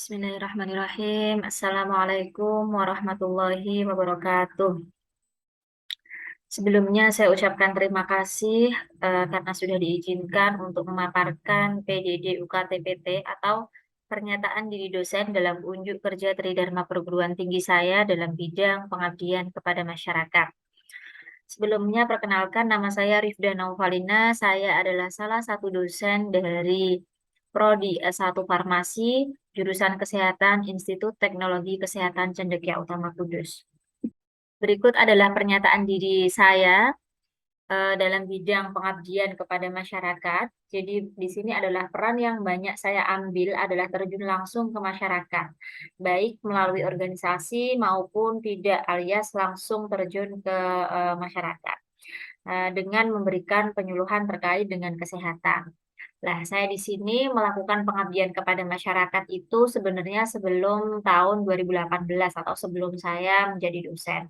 Bismillahirrahmanirrahim. Assalamualaikum warahmatullahi wabarakatuh. Sebelumnya saya ucapkan terima kasih karena sudah diizinkan untuk memaparkan PDD UKT-PT atau pernyataan diri dosen dalam unjuk kerja Tridharma perguruan tinggi saya dalam bidang pengabdian kepada masyarakat. Sebelumnya perkenalkan nama saya Rifda Naufalina, saya adalah salah satu dosen dari Prodi S1 Farmasi, jurusan Kesehatan Institut Teknologi Kesehatan Cendekia Utama Kudus. Berikut adalah pernyataan diri saya dalam bidang pengabdian kepada masyarakat. Jadi di sini adalah peran yang banyak saya ambil adalah terjun langsung ke masyarakat, baik melalui organisasi maupun tidak alias langsung terjun ke masyarakat dengan memberikan penyuluhan terkait dengan kesehatan. Nah, saya di sini melakukan pengabdian kepada masyarakat itu sebenarnya sebelum tahun 2018 atau sebelum saya menjadi dosen.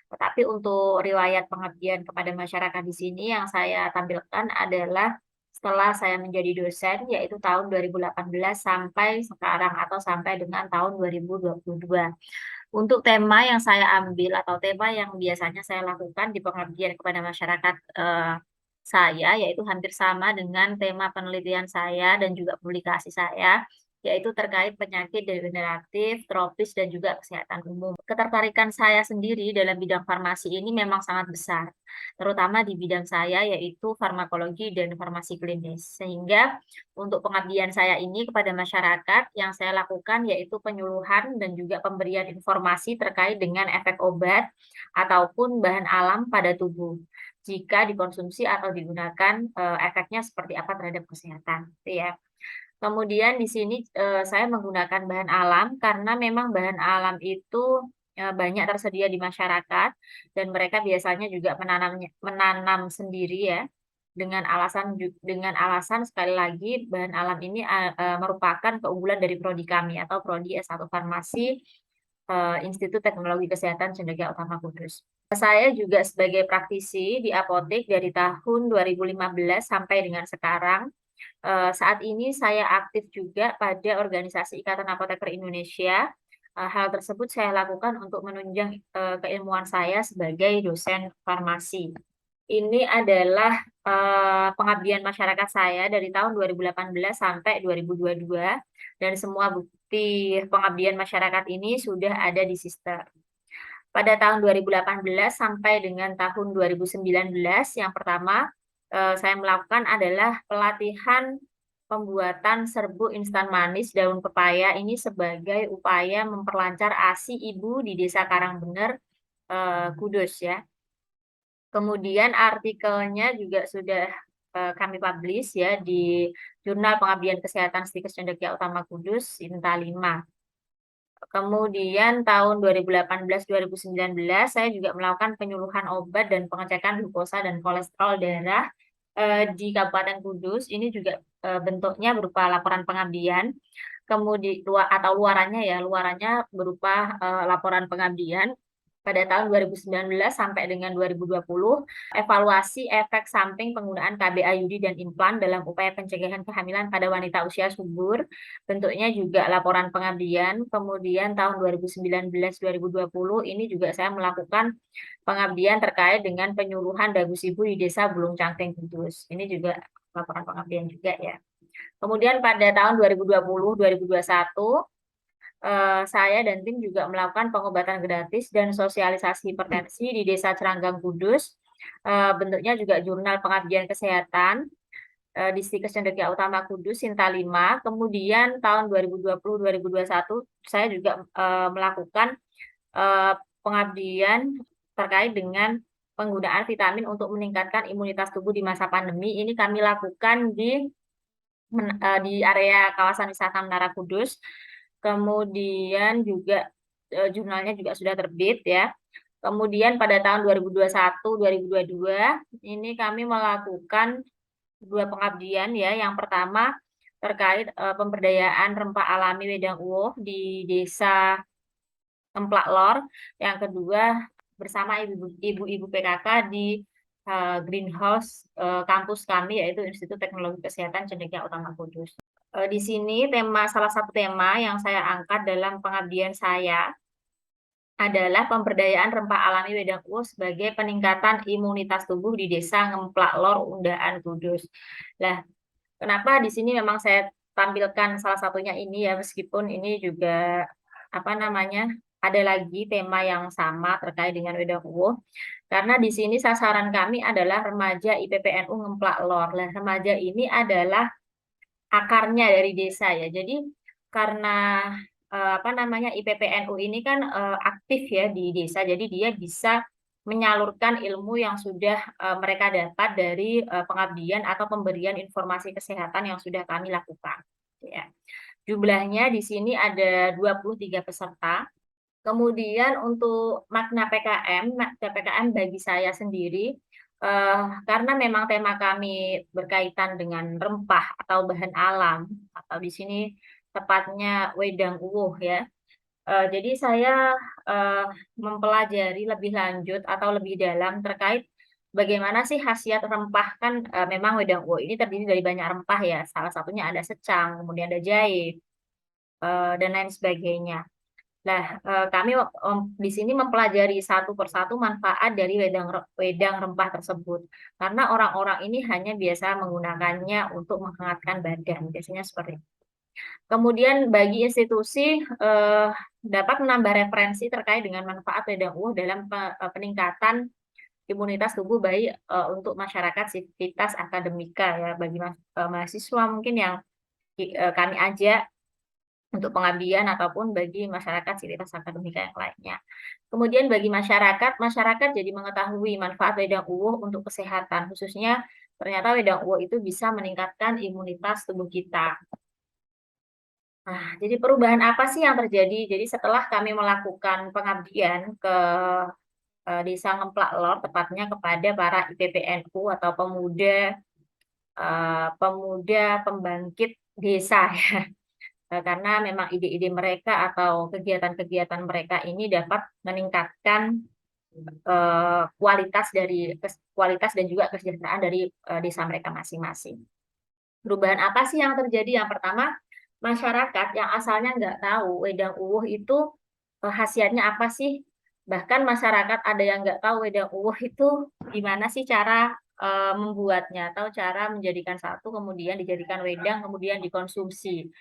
Tetapi untuk riwayat pengabdian kepada masyarakat di sini yang saya tampilkan adalah setelah saya menjadi dosen, yaitu tahun 2018 sampai sekarang atau sampai dengan tahun 2022. Untuk tema yang saya ambil atau tema yang biasanya saya lakukan di pengabdian kepada masyarakat saya, yaitu hampir sama dengan tema penelitian saya dan juga publikasi saya, yaitu terkait penyakit degeneratif, tropis, dan juga kesehatan umum. Ketertarikan saya sendiri dalam bidang farmasi ini memang sangat besar, terutama di bidang saya yaitu farmakologi dan farmasi klinis. Sehingga untuk pengabdian saya ini kepada masyarakat yang saya lakukan yaitu penyuluhan dan juga pemberian informasi terkait dengan efek obat ataupun bahan alam pada tubuh jika dikonsumsi atau digunakan efeknya seperti apa terhadap kesehatan, gitu ya. Kemudian di sini saya menggunakan bahan alam karena memang bahan alam itu banyak tersedia di masyarakat dan mereka biasanya juga menanam sendiri ya dengan alasan sekali lagi bahan alam ini merupakan keunggulan dari prodi kami atau prodi S1 Farmasi Institut Teknologi Kesehatan Cendekia Utama Kudus. Saya juga sebagai praktisi di apotek dari tahun 2015 sampai dengan sekarang. Saat ini saya aktif juga pada organisasi Ikatan Apoteker Indonesia. Hal tersebut saya lakukan untuk menunjang keilmuan saya sebagai dosen farmasi. Ini adalah pengabdian masyarakat saya dari tahun 2018 sampai 2022 dan semua bukti pengabdian masyarakat ini sudah ada di sistem. Pada tahun 2018 sampai dengan tahun 2019, yang pertama saya melakukan adalah pelatihan pembuatan serbuk instan manis daun pepaya ini sebagai upaya memperlancar ASI ibu di Desa Karangbener, Kudus ya. Kemudian artikelnya juga sudah kami publish ya di Jurnal Pengabdian Kesehatan Stikes Cendekia Utama Kudus, Sinta 5. Kemudian tahun 2018-2019 saya juga melakukan penyuluhan obat dan pengecekan glukosa dan kolesterol darah di Kabupaten Kudus. Ini juga bentuknya berupa laporan pengabdian. Kemudian luarannya berupa laporan pengabdian pada tahun 2019 sampai dengan 2020, evaluasi efek samping penggunaan KB IUD dan implan dalam upaya pencegahan kehamilan pada wanita usia subur. Bentuknya juga laporan pengabdian. Kemudian tahun 2019-2020 ini juga saya melakukan pengabdian terkait dengan penyuluhan dagu sibu di Desa Bulung Cangkring Kudus. Ini juga laporan pengabdian juga ya. Kemudian pada tahun 2020-2021 saya dan tim juga melakukan pengobatan gratis dan sosialisasi hipertensi di Desa Ceranggang Kudus. Bentuknya juga jurnal pengabdian kesehatan di Stikes Cendekia Utama Kudus, Sinta 5. Kemudian tahun 2020-2021 saya juga melakukan pengabdian terkait dengan penggunaan vitamin untuk meningkatkan imunitas tubuh di masa pandemi. Ini kami lakukan di area kawasan wisata Menara Kudus. Kemudian juga jurnalnya juga sudah terbit ya. Kemudian pada tahun 2021-2022 ini kami melakukan dua pengabdian ya. Yang pertama terkait pemberdayaan rempah alami Wedang Uwoh di Desa Emplak Lor. Yang kedua bersama ibu-ibu PKK di greenhouse kampus kami yaitu Institut Teknologi Kesehatan Cendekia Utama Kudus. Di sini salah satu tema yang saya angkat dalam pengabdian saya adalah pemberdayaan rempah alami Wedang Uwo sebagai peningkatan imunitas tubuh di Desa Ngemplak Lor, Undaan, Kudus. Nah, kenapa di sini memang saya tampilkan salah satunya ini ya, meskipun ini juga apa namanya ada lagi tema yang sama terkait dengan Wedang Uwo, karena di sini sasaran kami adalah remaja IPPNU Ngemplak Lor. Nah, remaja ini adalah akarnya dari desa ya. Jadi karena apa namanya IPPNU ini kan aktif ya di desa, jadi dia bisa menyalurkan ilmu yang sudah mereka dapat dari pengabdian atau pemberian informasi kesehatan yang sudah kami lakukan. Ya. Jumlahnya di sini ada 23 peserta. Kemudian untuk makna PKM bagi saya sendiri, karena memang tema kami berkaitan dengan rempah atau bahan alam, atau di sini tepatnya wedang uwuh ya. Jadi saya eh, mempelajari lebih lanjut atau lebih dalam terkait bagaimana sih khasiat rempah kan memang wedang uwuh ini terdiri dari banyak rempah ya. Salah satunya ada secang, kemudian ada jahe, dan lain sebagainya. Nah, kami di sini mempelajari satu persatu manfaat dari wedang rempah tersebut. Karena orang-orang ini hanya biasa menggunakannya untuk menghangatkan badan, biasanya seperti itu. Kemudian bagi institusi dapat menambah referensi terkait dengan manfaat wedang uwuh dalam peningkatan imunitas tubuh baik untuk masyarakat sivitas akademika ya, bagi mahasiswa mungkin yang kami ajak untuk pengabdian ataupun bagi masyarakat sivitas akademika yang lainnya. Kemudian bagi masyarakat, masyarakat jadi mengetahui manfaat wedang uwuh untuk kesehatan, khususnya ternyata wedang uwuh itu bisa meningkatkan imunitas tubuh kita. Nah, jadi perubahan apa sih yang terjadi? Jadi setelah kami melakukan pengabdian ke Desa Ngemplak Lor, tepatnya kepada para IPPNU atau pemuda pembangkit desa ya. Karena memang ide-ide mereka atau kegiatan-kegiatan mereka ini dapat meningkatkan kualitas dan juga kesejahteraan dari desa mereka masing-masing. Perubahan apa sih yang terjadi? Yang pertama, masyarakat yang asalnya nggak tahu wedang uwuh itu khasiatnya apa sih? Bahkan masyarakat ada yang nggak tahu wedang uwuh itu gimana sih cara membuatnya atau cara menjadikan satu kemudian dijadikan wedang kemudian dikonsumsi.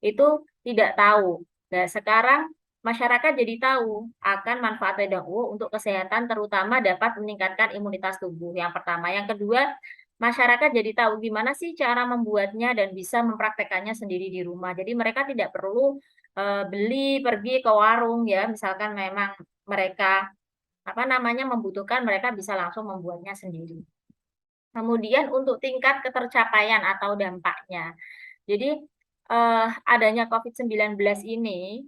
Itu tidak tahu. Nah, sekarang masyarakat jadi tahu akan manfaat wedang uwuh untuk kesehatan terutama dapat meningkatkan imunitas tubuh. Yang pertama, yang kedua, masyarakat jadi tahu gimana sih cara membuatnya dan bisa mempraktekannya sendiri di rumah. Jadi mereka tidak perlu beli pergi ke warung ya, misalkan memang mereka apa namanya membutuhkan, mereka bisa langsung membuatnya sendiri. Kemudian untuk tingkat ketercapaian atau dampaknya. Jadi adanya COVID-19 ini,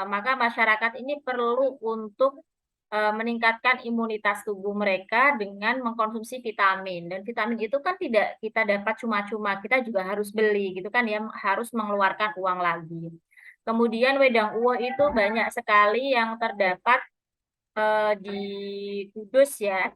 maka masyarakat ini perlu untuk meningkatkan imunitas tubuh mereka dengan mengkonsumsi vitamin. Dan vitamin itu kan tidak kita dapat cuma-cuma, kita juga harus beli gitu kan ya, harus mengeluarkan uang lagi. Kemudian wedang uwo itu banyak sekali yang terdapat di Kudus ya.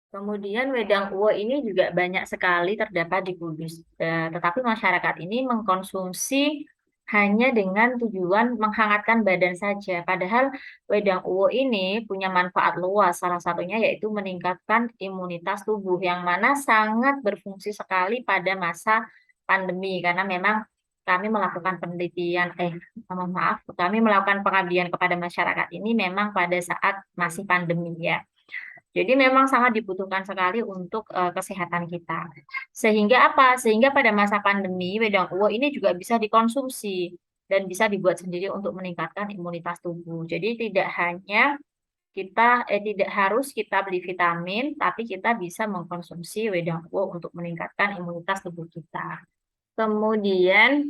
Kemudian wedang uwo ini juga banyak sekali terdapat di Kudus. Tetapi masyarakat ini mengkonsumsi hanya dengan tujuan menghangatkan badan saja. Padahal wedang uwo ini punya manfaat luas. Salah satunya yaitu meningkatkan imunitas tubuh yang mana sangat berfungsi sekali pada masa pandemi. Karena memang kami melakukan penelitian, mohon maaf, kami melakukan pengabdian kepada masyarakat ini memang pada saat masih pandemi ya. Jadi memang sangat dibutuhkan sekali untuk kesehatan kita. Sehingga apa? Sehingga pada masa pandemi, wedang uwo ini juga bisa dikonsumsi dan bisa dibuat sendiri untuk meningkatkan imunitas tubuh. Jadi tidak harus kita beli vitamin, tapi kita bisa mengkonsumsi wedang uwo untuk meningkatkan imunitas tubuh kita. Kemudian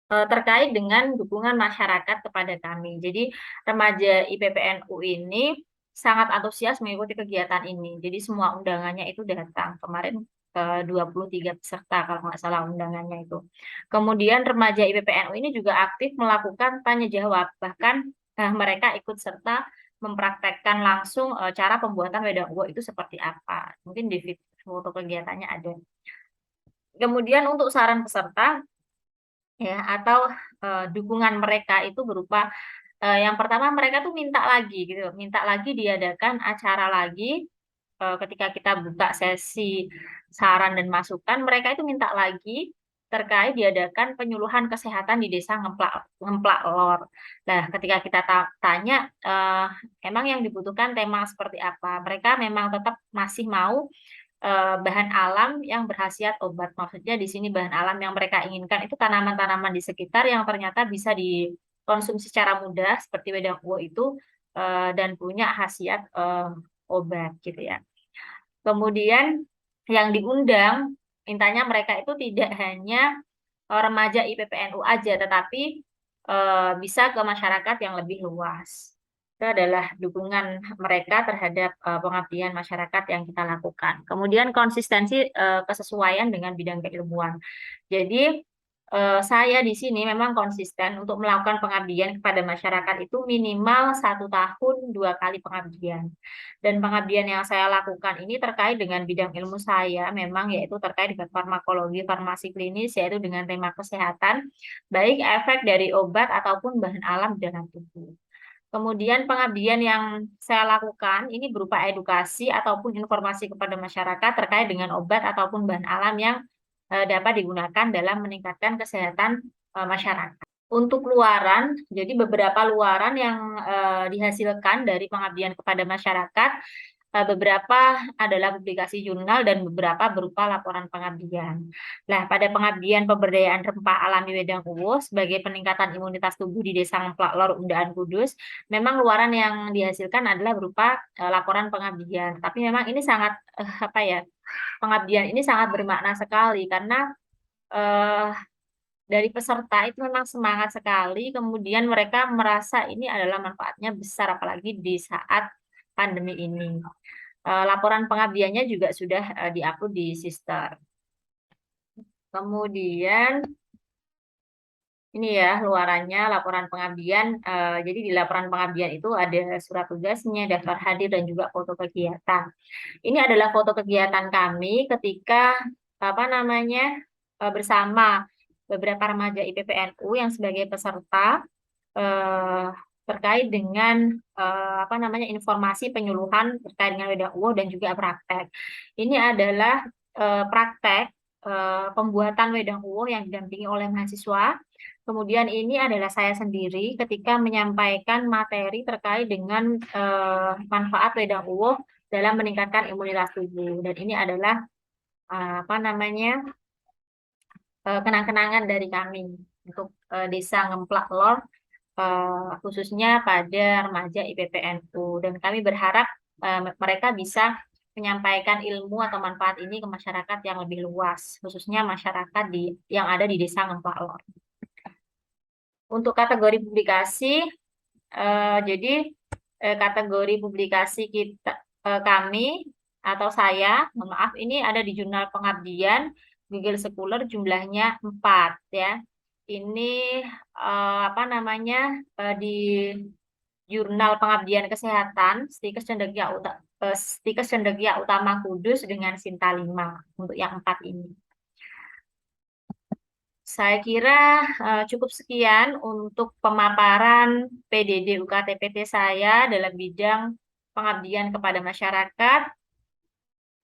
terkait dengan dukungan masyarakat kepada kami. Jadi remaja IPPNU ini sangat antusias mengikuti kegiatan ini. Jadi semua undangannya itu datang. Kemarin 23 peserta kalau nggak salah undangannya itu. Kemudian remaja IPPNU ini juga aktif melakukan tanya jawab. Bahkan mereka ikut serta mempraktekkan langsung cara pembuatan wedang uwo itu seperti apa. Mungkin di foto kegiatannya ada. Kemudian untuk saran peserta, ya, atau dukungan mereka itu berupa yang pertama mereka tuh minta lagi gitu, minta lagi diadakan acara lagi ketika kita buka sesi saran dan masukan, mereka itu minta lagi terkait diadakan penyuluhan kesehatan di desa Ngemplak Ngemplak Lor. Nah, ketika kita tanya emang yang dibutuhkan tema seperti apa, mereka memang tetap masih mau bahan alam yang berkhasiat obat. Maksudnya di sini bahan alam yang mereka inginkan itu tanaman-tanaman di sekitar yang ternyata bisa dikonsumsi secara mudah seperti wedang uwo itu dan punya khasiat obat gitu ya. Kemudian yang diundang, intanya mereka itu tidak hanya remaja IPPNU aja, tetapi bisa ke masyarakat yang lebih luas. Itu adalah dukungan mereka terhadap pengabdian masyarakat yang kita lakukan. Kemudian konsistensi kesesuaian dengan bidang keilmuan. Jadi saya di sini memang konsisten untuk melakukan pengabdian kepada masyarakat itu minimal 1 tahun 2 kali pengabdian. Dan pengabdian yang saya lakukan ini terkait dengan bidang ilmu saya, memang yaitu terkait dengan farmakologi, farmasi klinis, yaitu dengan tema kesehatan, baik efek dari obat ataupun bahan alam di dalam tubuh. Kemudian pengabdian yang saya lakukan ini berupa edukasi ataupun informasi kepada masyarakat terkait dengan obat ataupun bahan alam yang dapat digunakan dalam meningkatkan kesehatan masyarakat. Untuk luaran, jadi beberapa luaran yang dihasilkan dari pengabdian kepada masyarakat, beberapa adalah publikasi jurnal dan beberapa berupa laporan pengabdian. Nah, pada pengabdian pemberdayaan rempah alami Wedang Uwo sebagai peningkatan imunitas tubuh di Desa Ngemplak Lor, Undaan Kudus, memang luaran yang dihasilkan adalah berupa laporan pengabdian. Tapi memang ini sangat apa ya? Pengabdian ini sangat bermakna sekali karena eh, dari peserta itu memang semangat sekali, kemudian mereka merasa ini adalah manfaatnya besar, apalagi di saat pandemi ini. Laporan pengabdiannya juga sudah diupload di Sister. Kemudian ini ya luarannya laporan pengabdian. Jadi di laporan pengabdian itu ada surat tugasnya, daftar hadir, dan juga foto kegiatan. Ini adalah foto kegiatan kami ketika apa namanya bersama beberapa remaja IPPNU yang sebagai peserta eh, terkait dengan apa namanya informasi penyuluhan terkait dengan wedang uwo dan juga praktek. Ini adalah praktek pembuatan wedang uwo yang didampingi oleh mahasiswa. Kemudian ini adalah saya sendiri ketika menyampaikan materi terkait dengan manfaat wedang uwo dalam meningkatkan imunitas tubuh. Dan ini adalah apa namanya kenang-kenangan dari kami untuk Desa Ngemplak Lor khususnya pada remaja IPPNU. Dan kami berharap mereka bisa menyampaikan ilmu atau manfaat ini ke masyarakat yang lebih luas, khususnya masyarakat yang ada di Desa Ngemplak Lor. Untuk kategori publikasi, jadi kategori publikasi kami atau saya, mohon maaf, ini ada di Jurnal Pengabdian Google Scholar jumlahnya 4 ya. Ini apa namanya di Jurnal Pengabdian Kesehatan Stikes Cendekia Utama Kudus dengan Sinta 5 untuk yang 4 ini. Saya kira cukup sekian untuk pemaparan PDD UKT-PT saya dalam bidang pengabdian kepada masyarakat.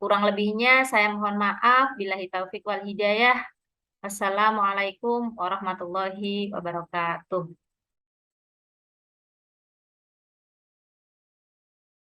Kurang lebihnya saya mohon maaf. Billahi taufik wal hidayah. Assalamualaikum warahmatullahi wabarakatuh.